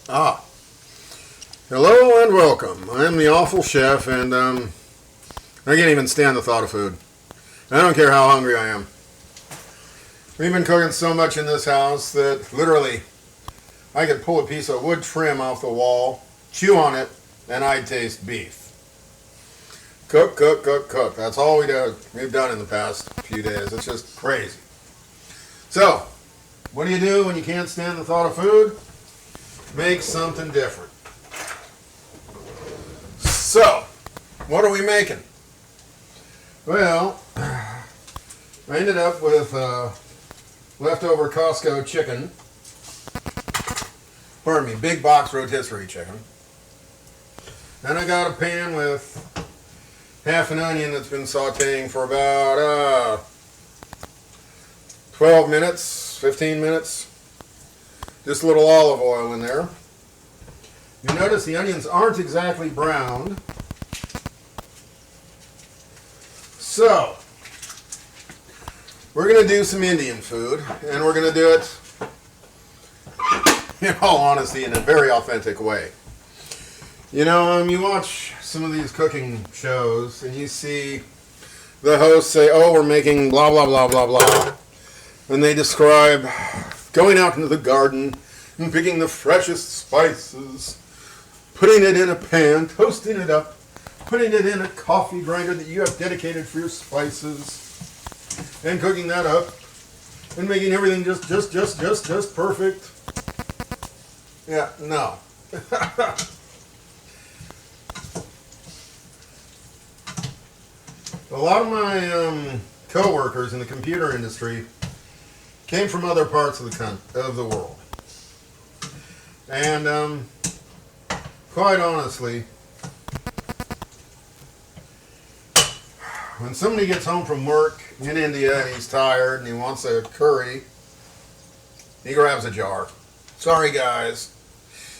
Ah, hello and welcome. I am the awful chef, and I can't even stand the thought of food. I don't care how hungry I am. We've been cooking so much in this house that literally I could pull a piece of wood trim off the wall, chew on it, and I'd taste beef. Cook, cook, cook, cook. That's all we've done in the past few days. It's just crazy. So, what do you do when you can't stand the thought of food? Make something different. So, what are we making? Well, I ended up with leftover Costco chicken. Pardon me, big box rotisserie chicken. Then I got a pan with half an onion that's been sauteing for about 12 minutes, 15 minutes. Just a little olive oil in there. You notice the onions aren't exactly browned. So, we're going to do some Indian food, and we're going to do it, in all honesty, in a very authentic way. You know, you watch some of these cooking shows, and you see the hosts say, oh, we're making blah, blah, blah, blah, blah. And they describe going out into the garden and picking the freshest spices, putting it in a pan, toasting it up, putting it in a coffee grinder that you have dedicated for your spices, and cooking that up, and making everything just perfect. Yeah, no. A lot of my co-workers in the computer industry came from other parts of the world. And quite honestly, when somebody gets home from work in India and he's tired and he wants a curry, he grabs a jar. Sorry guys,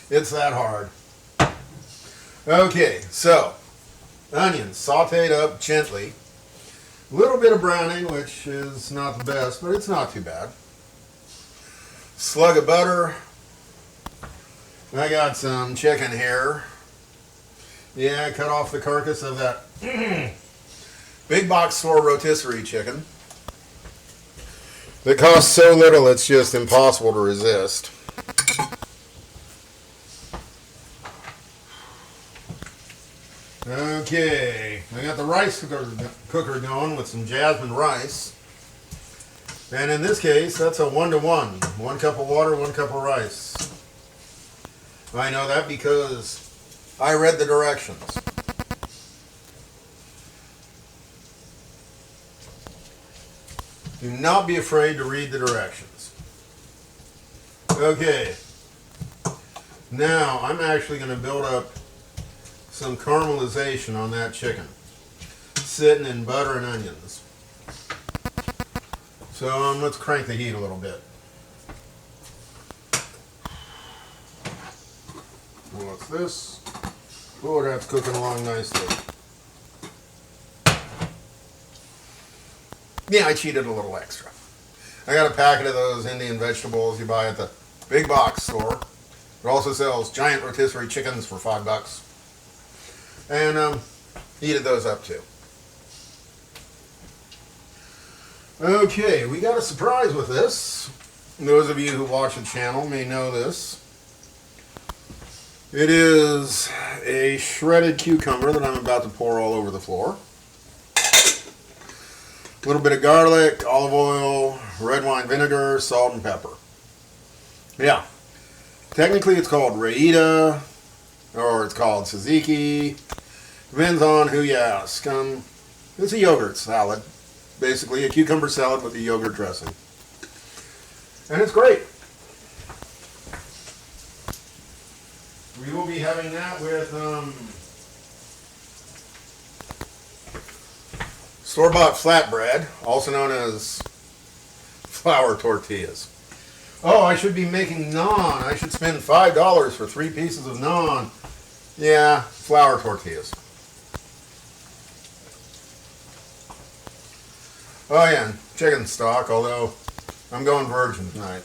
it's that hard. Okay, so onions sauteed up gently. A little bit of browning, which is not the best, but it's not too bad. Slug of butter. I got some chicken here. Yeah, I cut off the carcass of that big box store rotisserie chicken that costs so little it's just impossible to resist. Okay, I got the rice cooker going with some jasmine rice. And in this case, that's a 1-to-1. 1 cup of water, 1 cup of rice. I know that because I read the directions. Do not be afraid to read the directions. Okay. Now, I'm actually going to build up some caramelization on that chicken, sitting in butter and onions. So let's crank the heat a little bit. What's this? Oh, that's cooking along nicely. Yeah, I cheated a little extra. I got a packet of those Indian vegetables you buy at the big box store. It also sells giant rotisserie chickens for $5. And heated those up too. Okay, we got a surprise with this. Those of you who watch the channel may know this. It is a shredded cucumber that I'm about to pour all over the floor. A little bit of garlic, olive oil, red wine vinegar, salt, and pepper. Yeah, technically it's called Raita, or it's called tzatziki. Depends on who you ask. It's a yogurt salad. Basically, a cucumber salad with a yogurt dressing. And it's great. We will be having that with store-bought flatbread, also known as flour tortillas. Oh, I should be making naan. I should spend $5 for 3 pieces of naan. Yeah, flour tortillas. Oh yeah, and chicken stock, although I'm going virgin tonight.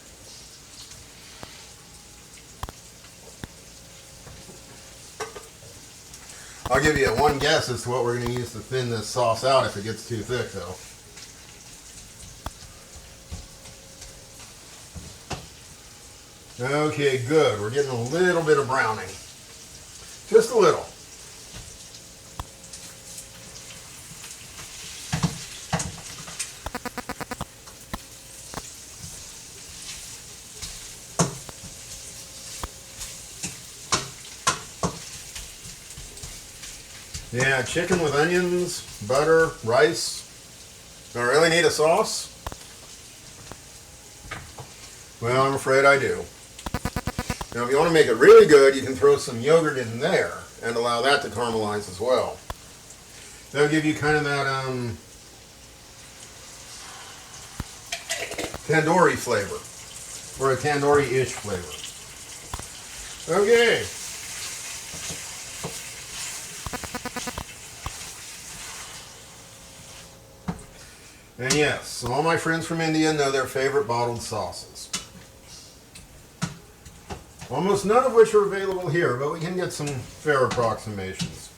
I'll give you one guess as to what we're going to use to thin this sauce out if it gets too thick, though. Okay, good. We're getting a little bit of browning. Just a little. Yeah, chicken with onions, butter, rice. Do I really need a sauce? Well, I'm afraid I do. Now, if you want to make it really good, you can throw some yogurt in there and allow that to caramelize as well. That'll give you kind of that tandoori flavor, or a tandoori-ish flavor. Okay. And yes, all my friends from India know their favorite bottled sauces. Almost none of which are available here, but we can get some fair approximations.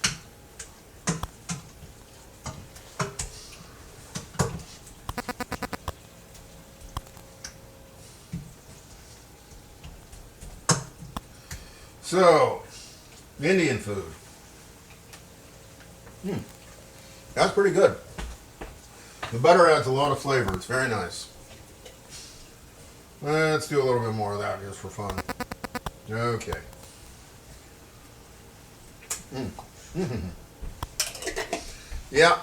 So, Indian food. That's pretty good. The butter adds a lot of flavor. It's very nice. Let's do a little bit more of that just for fun. Okay. Yeah.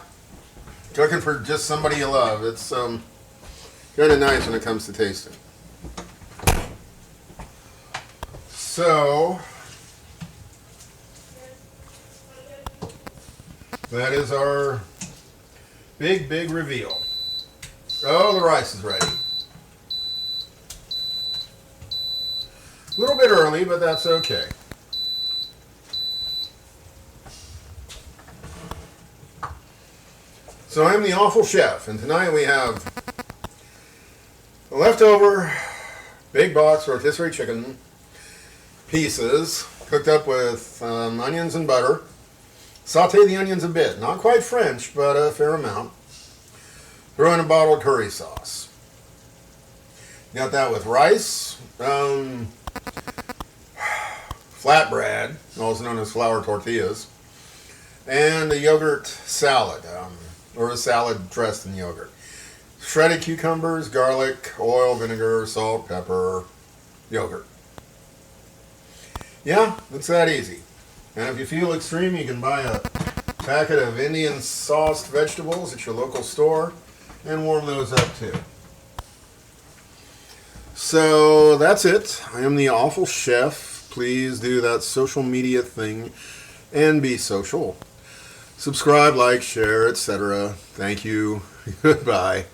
Cooking for just somebody you love. It's kind of nice when it comes to tasting. So, that is our big reveal. Oh, the rice is ready. A little bit early, but that's okay. So I'm the awful chef, and tonight we have the leftover big box rotisserie chicken pieces cooked up with onions and butter. Saute the onions a bit, not quite French, but a fair amount. Throw in a bottled curry sauce. Got that with rice, flatbread, also known as flour tortillas, and a yogurt salad, or a salad dressed in yogurt. Shredded cucumbers, garlic, oil, vinegar, salt, pepper, yogurt. Yeah, it's that easy. And if you feel extreme, you can buy a packet of Indian sauced vegetables at your local store and warm those up too. So that's it. I am the awful chef. Please do that social media thing and be social. Subscribe, like, share, etc. Thank you. Goodbye.